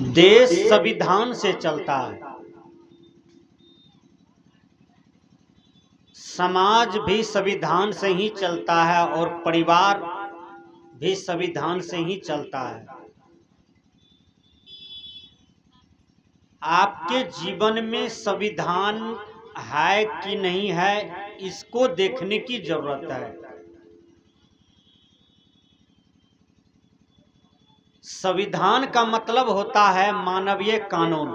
देश संविधान से चलता है, समाज भी संविधान से ही चलता है और परिवार भी संविधान से ही चलता है। आपके जीवन में संविधान है कि नहीं है, इसको देखने की जरूरत है। संविधान का मतलब होता है मानवीय कानून।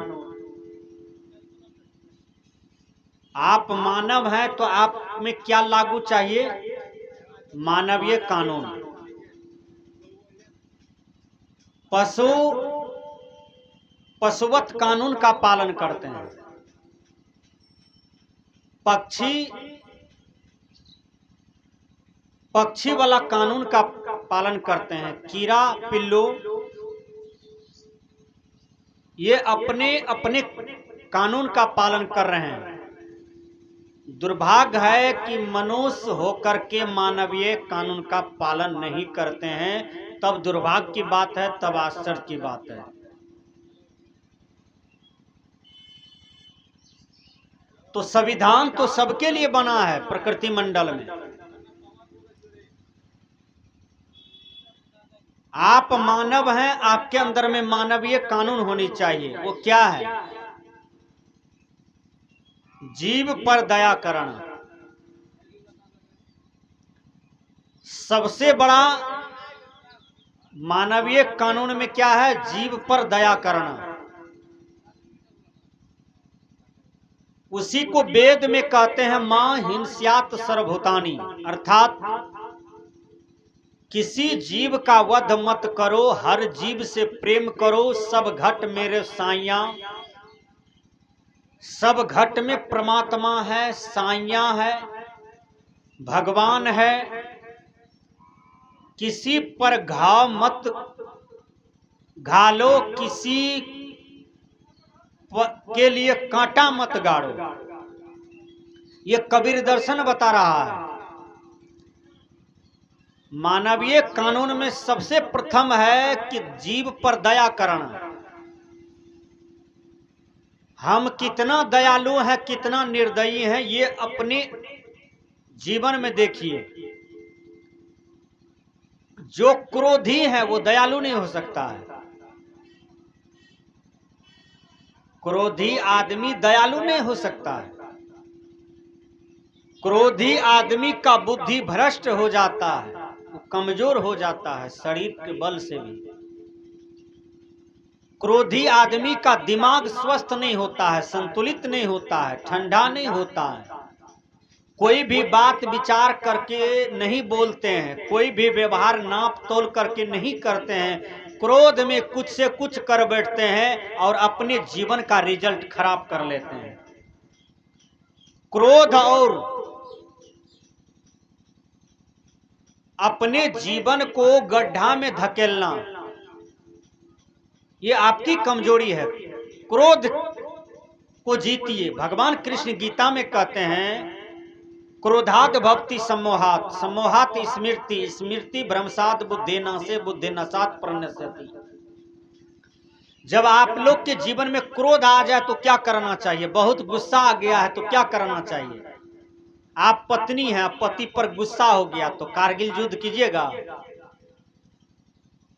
आप मानव हैं तो आप में क्या लागू चाहिए? मानवीय कानून। पशुवत कानून का पालन करते हैं। पक्षी वाला कानून का पालन करते हैं। कीड़ा पिल्लू ये अपने अपने कानून का पालन कर रहे हैं। दुर्भाग्य है कि मनुष्य होकर के मानवीय कानून का पालन नहीं करते हैं। तब दुर्भाग्य की बात है, तब आश्चर्य की बात है। तो संविधान तो सबके लिए बना है प्रकृति मंडल में। आप मानव हैं, आपके अंदर में मानवीय कानून होनी चाहिए। वो क्या है? जीव पर दया करना। सबसे बड़ा मानवीय कानून में क्या है? जीव पर दया करना। उसी को वेद में कहते हैं मां हिंस्यात सर्वभूतानि, अर्थात किसी जीव का वध मत करो, हर जीव से प्रेम करो। सब घट मेरे साइया, सब घट में परमात्मा है, साइया है, भगवान है। किसी पर घाव मत घालो, किसी के लिए कांटा मत गाड़ो। ये कबीर दर्शन बता रहा है। मानवीय कानून में सबसे प्रथम है कि जीव पर दया करना। हम कितना दयालु हैं, कितना निर्दयी हैं, ये अपने जीवन में देखिए। जो क्रोधी है वो दयालु नहीं हो सकता है। क्रोधी आदमी दयालु नहीं हो सकता है। क्रोधी आदमी का बुद्धि भ्रष्ट हो जाता है, वो कमजोर हो जाता है शरीर के बल से भी। क्रोधी आदमी का दिमाग स्वस्थ नहीं होता है, संतुलित नहीं होता है, ठंडा नहीं होता है। कोई भी बात विचार करके नहीं बोलते हैं, कोई भी व्यवहार नाप तोल करके नहीं करते हैं। क्रोध में कुछ से कुछ कर बैठते हैं और अपने जीवन का रिजल्ट खराब कर लेते हैं। क्रोध और अपने जीवन को गड्ढा में धकेलना, ये आपकी कमजोरी है। क्रोध को जीतिए। भगवान कृष्ण गीता में कहते हैं क्रोधात् भवति सम्मोहात्, सम्मोहात् स्मृति, स्मृति भ्रंशात् बुद्धिनाशे, बुद्धिनाशात् प्रणश्यति। जब आप लोग के जीवन में क्रोध आ जाए तो क्या करना चाहिए? बहुत गुस्सा आ गया है तो क्या करना चाहिए? आप पत्नी हैं, पति पर गुस्सा हो गया तो कारगिल युद्ध कीजिएगा?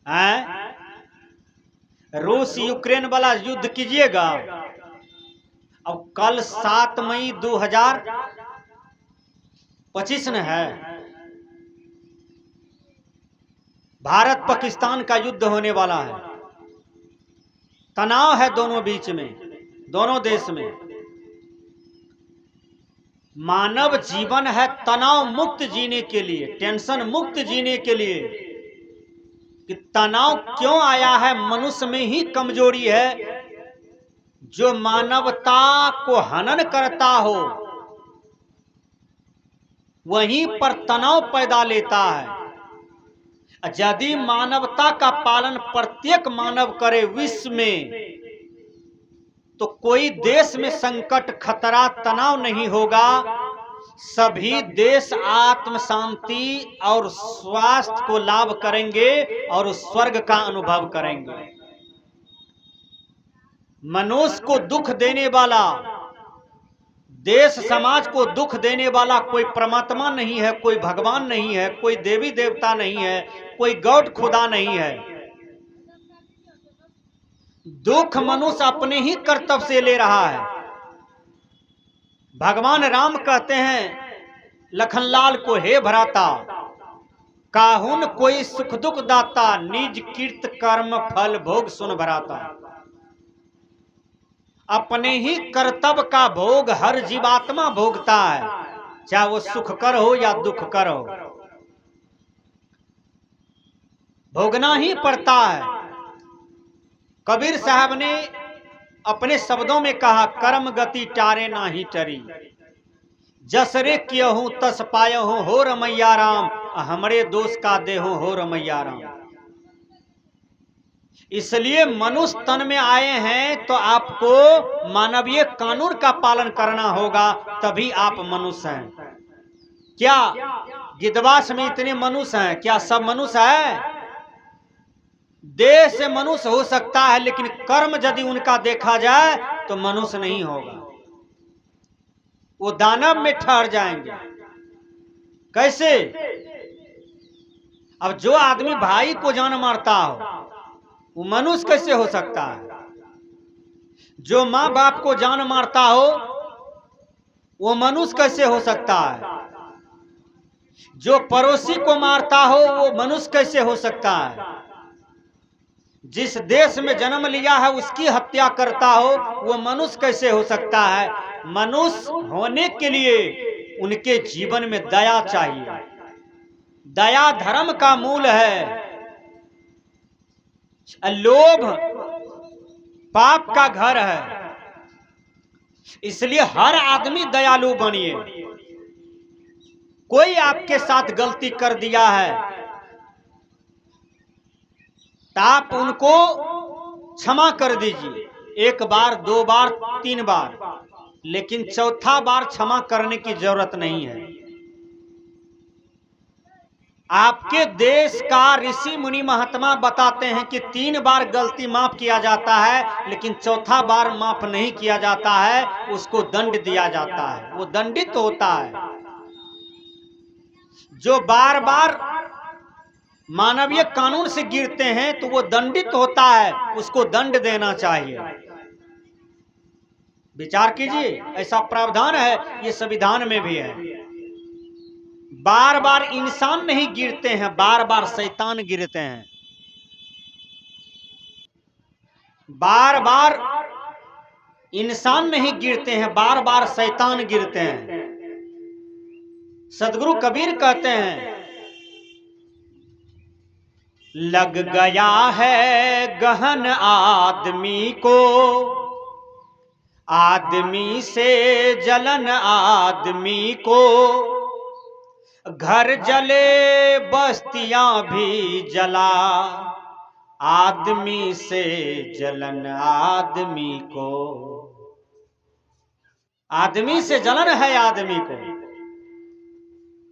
हैं? रूस यूक्रेन वाला युद्ध कीजिएगा? अब कल 7 मई 2025 न है, भारत पाकिस्तान का युद्ध होने वाला है। तनाव है दोनों बीच में, दोनों देश में। मानव जीवन है तनाव मुक्त जीने के लिए, टेंशन मुक्त जीने के लिए। कि तनाव क्यों आया है? मनुष्य में ही कमजोरी है। जो मानवता को हनन करता हो वहीं पर तनाव पैदा लेता है। यदि मानवता का पालन प्रत्येक मानव करे विश्व में, तो कोई देश में संकट, खतरा, तनाव नहीं होगा। सभी देश आत्म शांति और स्वास्थ्य को लाभ करेंगे और स्वर्ग का अनुभव करेंगे। मनुष्य को दुख देने वाला, देश समाज को दुख देने वाला कोई परमात्मा नहीं है, कोई भगवान नहीं है, कोई देवी देवता नहीं है, कोई गॉड खुदा नहीं है। दुख मनुष्य अपने ही कर्तव्य से ले रहा है। भगवान राम कहते हैं लखनलाल को, हे भ्राता काहुन कोई सुख दुख दाता, निज कीर्त कर्म फल भोग सुन भराता। अपने ही कर्तव्य का भोग हर जीवात्मा भोगता है, चाहे वो सुख कर हो या दुख कर हो, भोगना ही पड़ता है। कबीर साहब ने अपने शब्दों में कहा, कर्म गति टारे ना ही टरी, जसरे कियहूं तस पायहूं हो रमैया राम, हमरे दोष का देहूं हो रमैया राम। इसलिए मनुष्य तन में आए हैं तो आपको मानवीय कानून का पालन करना होगा, तभी आप मनुष्य हैं। क्या गिद्धवास में इतने मनुष्य हैं? क्या सब मनुष्य है? देह से मनुष्य हो सकता है, लेकिन कर्म यदि उनका देखा जाए तो मनुष्य नहीं होगा, वो दानव में ठहर जाएंगे। कैसे? अब जो आदमी भाई को जान मारता हो वो मनुष्य कैसे हो सकता है? जो माँ बाप को जान मारता हो वो मनुष्य कैसे हो सकता है? जो पड़ोसी को मारता हो वो मनुष्य कैसे हो सकता है? जिस देश में जन्म लिया है उसकी हत्या करता हो वो मनुष्य कैसे हो सकता है? मनुष्य होने के लिए उनके जीवन में दया चाहिए। दया धर्म का मूल है। लोभ पाप का घर है। इसलिए हर आदमी दयालु बनिए। कोई आपके साथ गलती कर दिया है तो आप उनको क्षमा कर दीजिए, 1 बार 2 बार 3 बार, लेकिन चौथा बार क्षमा करने की जरूरत नहीं है। आपके देश का ऋषि मुनि महात्मा बताते हैं कि 3 बार गलती माफ किया जाता है, लेकिन चौथा बार माफ नहीं किया जाता है, उसको दंड दिया जाता है, वो दंडित होता है। जो बार बार मानवीय कानून से गिरते हैं तो वो दंडित होता है, उसको दंड देना चाहिए। विचार कीजिए, ऐसा प्रावधान है, ये संविधान में भी है। बार बार इंसान नहीं गिरते हैं, बार बार शैतान गिरते हैं। बार बार इंसान नहीं गिरते हैं, बार बार शैतान गिरते हैं। सदगुरु कबीर कहते हैं, लग गया है गहन आदमी को, आदमी से जलन आदमी को, घर जले बस्तियां भी जला, आदमी से जलन आदमी को। आदमी से जलन है आदमी को।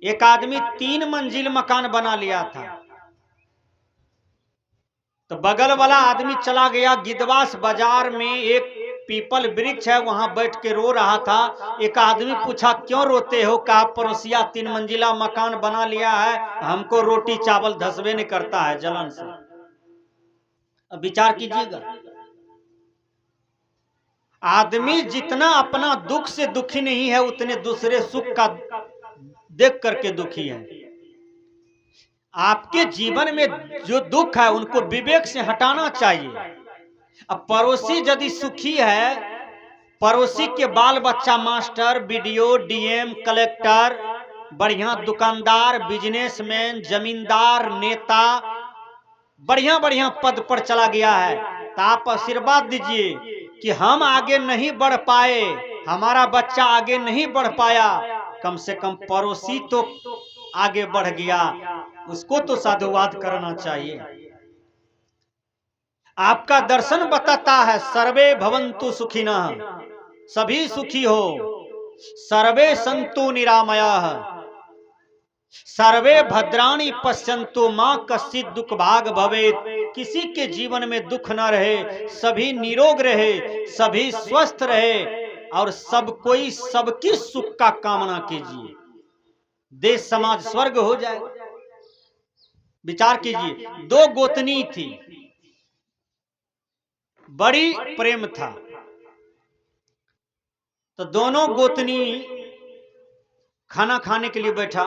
एक आदमी 3 मंजिल मकान बना लिया था, तो बगल वाला आदमी चला गया गिद्धवास बाजार में, एक पीपल वृक्ष है वहां बैठ के रो रहा था। एक आदमी पूछा, क्यों रोते हो? कहा, पड़ोसिया 3 मंजिला मकान बना लिया है, हमको रोटी चावल धसबे नहीं करता है जलन से। अब विचार कीजिएगा, आदमी जितना अपना दुख से दुखी नहीं है उतने दूसरे सुख का देख करके दुखी है। आपके जीवन में जो दुख है उनको विवेक से हटाना चाहिए। अब पड़ोसी यदि सुखी है, पड़ोसी के बाल बच्चा मास्टर, बीडीओ, डीएम, कलेक्टर, बढ़िया दुकानदार, बिजनेसमैन, जमींदार, नेता, बढ़िया बढ़िया पद पर चला गया है, तो आप आशीर्वाद दीजिए कि हम आगे नहीं बढ़ पाए, हमारा बच्चा आगे नहीं बढ़ पाया, कम से कम पड़ोसी तो आगे बढ़ गया, उसको तो साधुवाद करना चाहिए। आपका दर्शन बताता है, सर्वे भवन्तु सुखिनः, सभी सुखी हो, सर्वे सन्तु निरामयाः, सर्वे भद्राणि पश्यन्तु मां कश्चित् दुख भाग भवेत्। किसी के जीवन में दुख न रहे, सभी निरोग रहे, सभी स्वस्थ रहे और सब कोई सबकी सुख का कामना कीजिए, देश समाज स्वर्ग हो जाए। विचार कीजिए, दो गोतनी थी, बड़ी प्रेम था, तो दोनों गोतनी खाना खाने के लिए बैठा,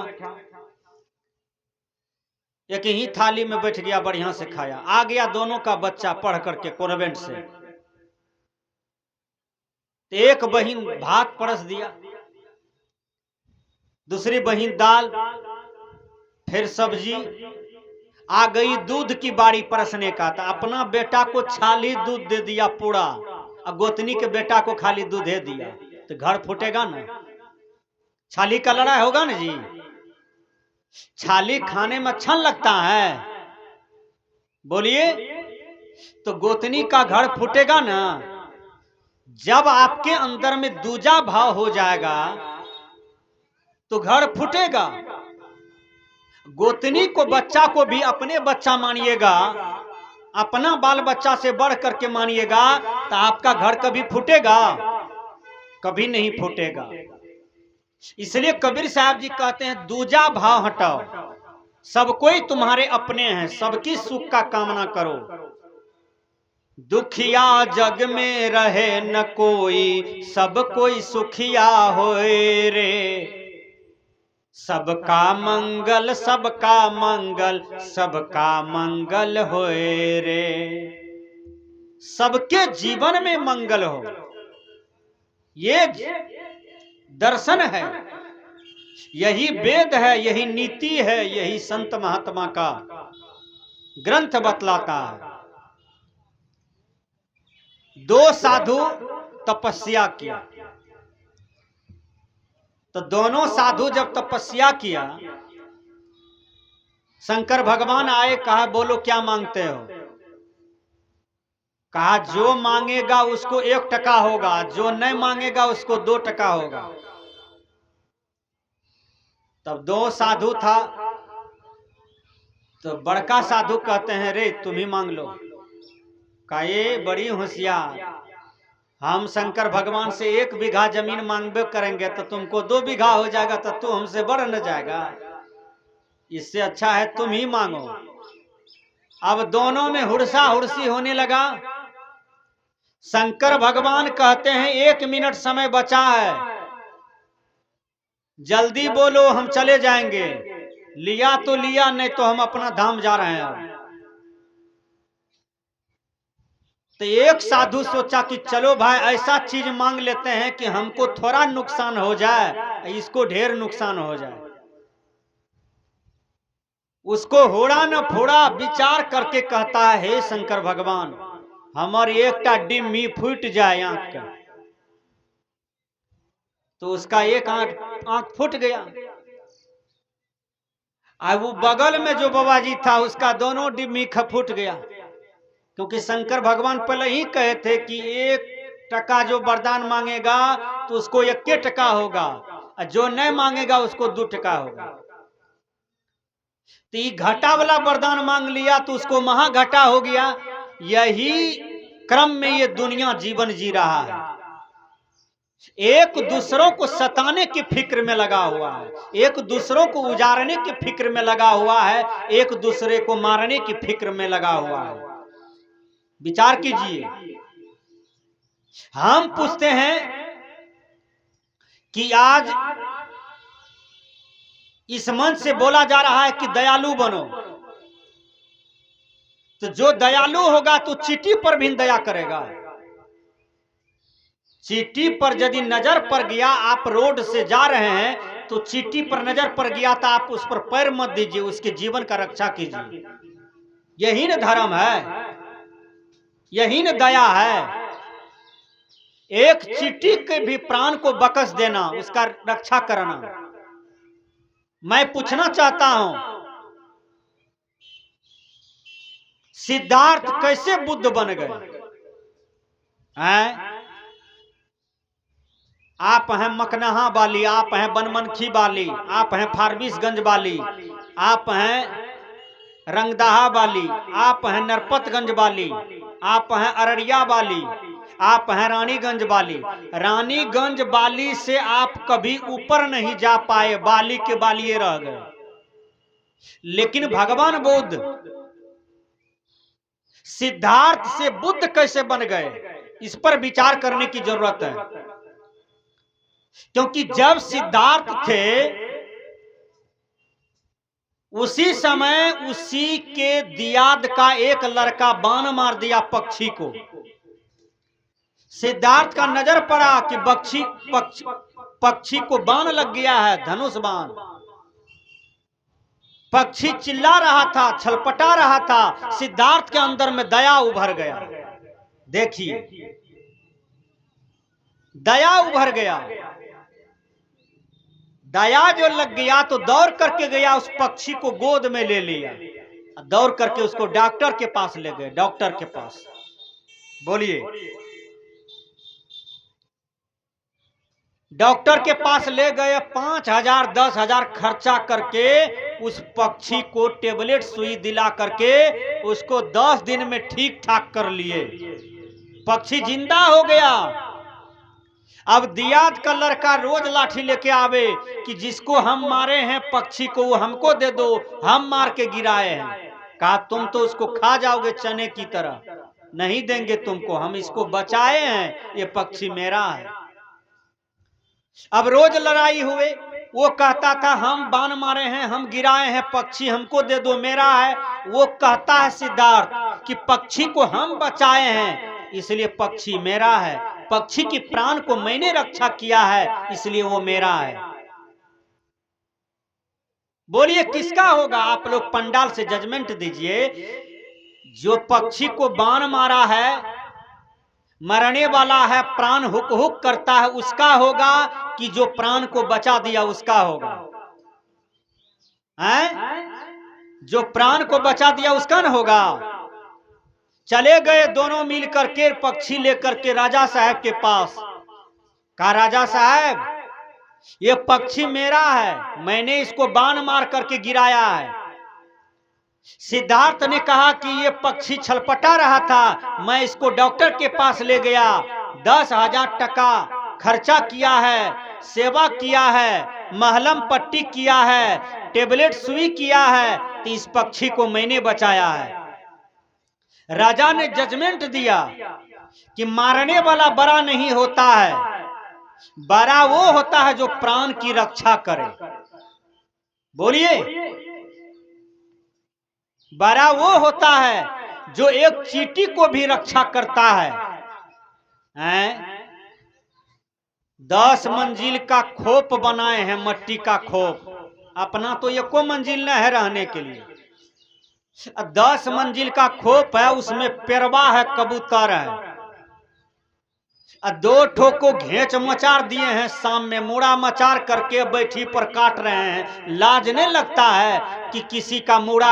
एक ही थाली में बैठ गया, बढ़िया से खाया, आ गया दोनों का बच्चा पढ़ करके कॉन्वेंट से। एक बहिन भात परस दिया, दूसरी बहिन दाल, फिर सब्जी। आ गई दूध की बारी परसने का, तो अपना बेटा को छाली दूध दे दिया पूरा, और गोतनी के बेटा को खाली दूध दे दिया, तो घर फूटेगा ना, छाली का लड़ाई होगा ना जी। छाली खाने में अच्छा लगता है, बोलिए, तो गोतनी का घर फूटेगा ना। जब आपके अंदर में दूजा भाव हो जाएगा तो घर फूटेगा। गोतनी को, बच्चा को भी अपने बच्चा मानिएगा, अपना बाल बच्चा से बढ़ करके मानिएगा, तो आपका घर कभी फूटेगा? कभी नहीं फूटेगा। इसलिए कबीर साहब जी कहते हैं, दूजा भाव हटाओ, सब कोई तुम्हारे अपने हैं, सबकी सुख का कामना करो। दुखिया जग में रहे न कोई, सब कोई सुखिया होए रे। सबका मंगल, सबका मंगल, सबका मंगल होए रे। सबके जीवन में मंगल हो, ये दर्शन है, यही वेद है, यही नीति है, यही संत महात्मा का ग्रंथ बतलाता है। दो साधु तपस्या किया, तो दोनों साधु जब तपस्या किया, शंकर भगवान आए, कहा बोलो क्या मांगते हो? कहा जो मांगेगा उसको 1 टका होगा, जो नहीं मांगेगा उसको 2 टका होगा। तब 2 साधु था, तो बड़का साधु कहते हैं, रे तुम ही मांग लो। कहा ये बड़ी होशियार, हम शंकर भगवान से 1 बीघा जमीन मांगबे करेंगे तो तुमको 2 बीघा हो जाएगा, तो तू हमसे बढ़ न जाएगा, इससे अच्छा है तुम ही मांगो। अब दोनों में हुड़सा हुड़सी होने लगा। शंकर भगवान कहते हैं 1 मिनट समय बचा है, जल्दी बोलो हम चले जाएंगे। लिया तो लिया, नहीं तो हम अपना धाम जा रहे हैं। तो एक साधु सोचा कि चलो भाई ऐसा चीज मांग लेते हैं कि हमको थोड़ा नुकसान हो जाए, इसको ढेर नुकसान हो जाए। उसको होड़ा न फोड़ा विचार करके कहता है, हे शंकर भगवान, हमारी एकटा डिम्मी फूट जाए आंख का। तो उसका एक आंख फूट गया। अब वो बगल में जो बाबा जी था, उसका दोनों डिम्मी फूट गया, क्योंकि शंकर भगवान पहले ही कहे थे कि 1 टका जो वरदान मांगेगा तो उसको 1 टका होगा, और जो नहीं मांगेगा उसको 2 टका होगा। तो ये घाटा वाला वरदान मांग लिया तो उसको महाघाटा हो गया। यही क्रम में ये दुनिया जीवन जी रहा है, एक दूसरों को सताने की फिक्र में लगा हुआ है, एक दूसरों को उजाड़ने की फिक्र में लगा हुआ है, एक दूसरे को मारने की फिक्र में लगा हुआ है। विचार कीजिए। हम पूछते हैं कि आज इस मंच से बोला जा रहा है कि दयालु बनो, तो जो दयालु होगा तो चींटी पर भी दया करेगा। चींटी पर यदि नजर पड़ गया, आप रोड से जा रहे हैं तो चींटी पर नजर पड़ गया तो आप उस पर पैर मत दीजिए, उसके जीवन का रक्षा कीजिए। यही न धर्म है, यही न दया है। एक चींटी के भी प्राण को बकस देना, उसका रक्षा करना। मैं पूछना चाहता हूं, सिद्धार्थ कैसे बुद्ध बन गए हैं? आप हैं मकनहा वाली, आप हैं बनमनखी वाली, आप हैं फारबिसगंज वाली, आप हैं रंगदहा वाली, आप हैं नरपतगंज वाली, आप हैं अररिया वाली, आप हैं रानीगंज वाली। रानीगंज वाली से आप कभी ऊपर नहीं जा पाए, बाली के बालिए रह गए। लेकिन भगवान बुद्ध, सिद्धार्थ से बुद्ध कैसे बन गए, इस पर विचार करने की जरूरत है। क्योंकि जब सिद्धार्थ थे उसी समय उसी के दियाद का एक लड़का बाण मार दिया पक्षी को। सिद्धार्थ का नजर पड़ा कि पक्षी को बाण लग गया है, धनुष बाण। पक्षी चिल्ला रहा था, छलपटा रहा था। सिद्धार्थ के अंदर में दया उभर गया। देखिए, दया उभर गया। दया जो लग गया तो दौड़ करके गया, उस पक्षी को गोद में ले लिया, दौड़ करके उसको डॉक्टर के पास ले गए। डॉक्टर के पास, बोलिए, डॉक्टर के पास ले गए। 5,000 10,000 खर्चा करके उस पक्षी को टेबलेट सुई दिला करके उसको 10 दिन में ठीक ठाक कर लिए। पक्षी जिंदा हो गया। अब दियाद का लड़का रोज लाठी लेके आवे कि जिसको हम मारे हैं पक्षी को वो हमको दे दो, हम मार के गिराए हैं। कहा तुम तो उसको खा जाओगे चने की तरह, नहीं देंगे तुमको, हम इसको बचाए हैं, ये पक्षी मेरा है। अब रोज लड़ाई हुए। वो कहता था हम बाण मारे हैं, हम गिराए हैं, पक्षी हमको दे दो, मेरा है। वो कहता है सिद्धार्थ कि पक्षी को हम बचाए हैं इसलिए पक्षी मेरा है, पक्षी की प्राण को मैंने रक्षा किया है इसलिए वो मेरा है। बोलिए किसका होगा? आप लोग पंडाल से जजमेंट दीजिए। जो पक्षी को बाण मारा है, मरने वाला है, प्राण हुक हुक करता है, उसका होगा कि जो प्राण को बचा दिया उसका होगा? हैं? जो प्राण को बचा दिया उसका न होगा? चले गए दोनों मिल करके पक्षी लेकर के राजा साहब के पास। कहा राजा साहब ये पक्षी मेरा है, मैंने इसको बाण मार करके गिराया है। सिद्धार्थ ने कहा कि ये पक्षी छलपटा रहा था, मैं इसको डॉक्टर के पास ले गया, 10,000 टका खर्चा किया है, सेवा किया है, महलम पट्टी किया है, टेबलेट सुई किया है, तो इस पक्षी को मैंने बचाया है। राजा ने जजमेंट दिया कि मारने वाला बड़ा नहीं होता है, बड़ा वो होता है जो प्राण की रक्षा करे। बोलिए, बड़ा वो होता है जो एक चींटी को भी रक्षा करता है। 10 मंजिल का खोप बनाए हैं, मट्टी का खोप, अपना तो एको मंजिल न है रहने के लिए। 10 मंजिल का खोप है, उसमें पेरवा है, कबूतर है, 2 ठो को घेंच मचार दिए हैं, शाम में मुड़ा मचार करके बैठी पर काट रहे हैं। लाज नहीं लगता है कि किसी का मुड़ा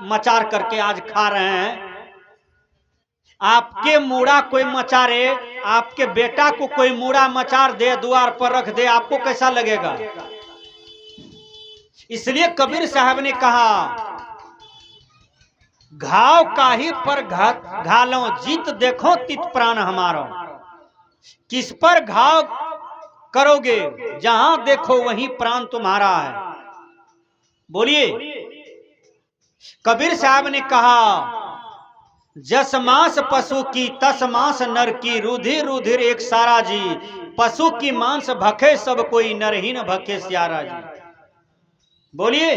मचार करके आज खा रहे हैं? आपके मुड़ा कोई मचारे, आपके बेटा को कोई मुड़ा मचार दे, द्वार पर रख दे, आपको कैसा लगेगा? इसलिए कबीर साहब ने कहा घाव काही पर घालो, जीत देखो तित प्राण हमारो। किस पर घाव करोगे, जहां देखो वहीं प्राण तुम्हारा है। बोलिए, कबीर साहब ने कहा जस मांस पशु की तस मांस नर की, रुधिर रुधिर एक सारा जी, पशु की मांस भखे सब कोई, नर ही न भखे स्यारा जी। बोलिए,